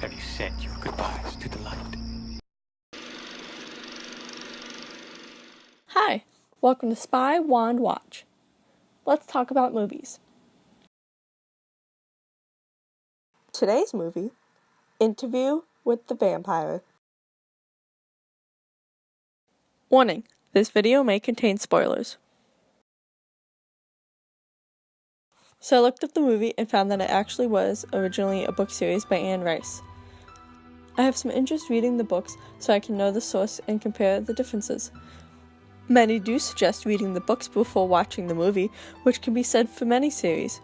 have you said your goodbyes to the light? Hi, welcome to Spy Wand Watch. Let's talk about movies. Today's movie, Interview with the Vampire. Warning, this video may contain spoilers. So I looked up the movie and found that it actually was originally a book series by Anne Rice. I have some interest reading the books so I can know the source and compare the differences. Many do suggest reading the books before watching the movie, which can be said for many series.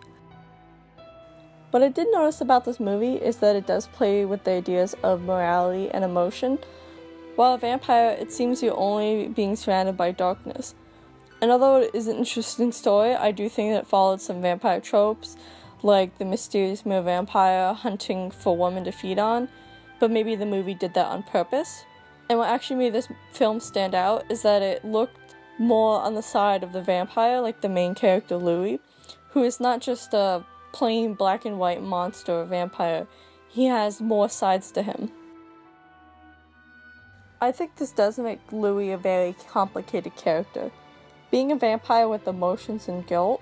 What I did notice about this movie is that it does play with the ideas of morality and emotion. While a vampire, it seems you're only being surrounded by darkness. And although it is an interesting story, I do think that it followed some vampire tropes, like the mysterious male vampire hunting for women to feed on, but maybe the movie did that on purpose. And what actually made this film stand out is that it looked more on the side of the vampire, like the main character Louis, who is not just a plain black and white monster or vampire. He has more sides to him. I think this does make Louis a very complicated character. Being a vampire with emotions and guilt,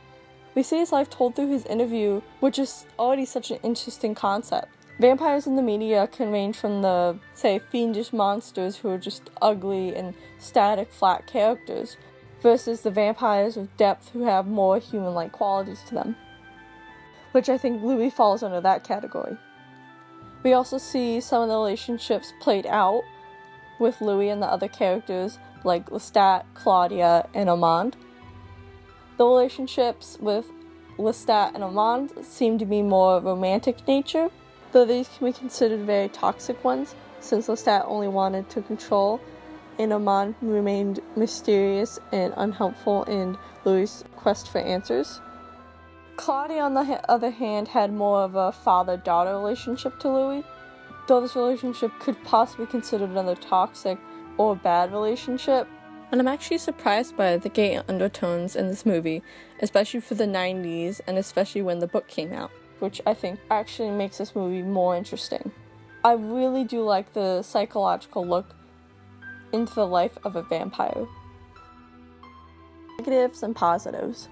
we see his life told through his interview, which is already such an interesting concept. Vampires in the media can range from the, say, fiendish monsters who are just ugly and static, flat characters, versus the vampires with depth who have more human-like qualities to them, which I think Louis falls under that category. We also see some of the relationships played out with Louis and the other characters like Lestat, Claudia, and Armand. The relationships with Lestat and Armand seem to be more romantic nature, though these can be considered very toxic ones, since Lestat only wanted to control, and Armand remained mysterious and unhelpful in Louis' quest for answers. Claudia, on the other hand, had more of a father-daughter relationship to Louis, though this relationship could possibly be considered another toxic or bad relationship. And I'm actually surprised by the gay undertones in this movie, especially for the 90s and especially when the book came out, which I think actually makes this movie more interesting. I really do like the psychological look into the life of a vampire. Negatives and positives.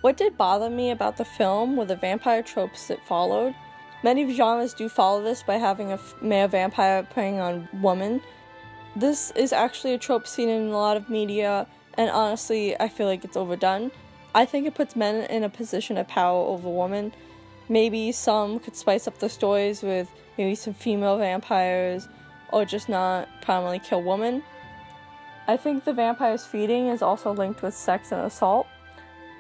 What did bother me about the film were the vampire tropes it followed. Many genres do follow this by having a male vampire preying on women. This is actually a trope seen in a lot of media, and honestly, I feel like it's overdone. I think it puts men in a position of power over women. Maybe some could spice up the stories with maybe some female vampires, or just not primarily kill women. I think the vampire's feeding is also linked with sex and assault.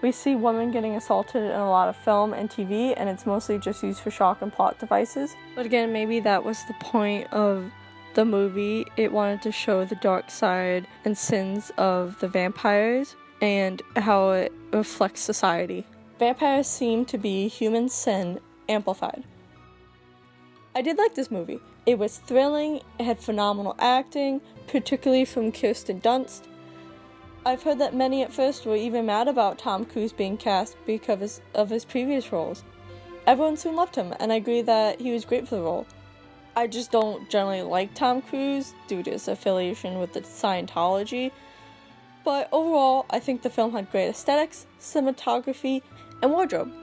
We see women getting assaulted in a lot of film and TV, and it's mostly just used for shock and plot devices. But again, maybe that was the point of the movie. It wanted to show the dark side and sins of the vampires and how it reflects society. Vampires seem to be human sin amplified. I did like this movie. It was thrilling, it had phenomenal acting, particularly from Kirsten Dunst. I've heard that many at first were even mad about Tom Cruise being cast because of his previous roles. Everyone soon loved him, and I agree that he was great for the role. I just don't generally like Tom Cruise due to his affiliation with the Scientology, but overall, I think the film had great aesthetics, cinematography, and wardrobe.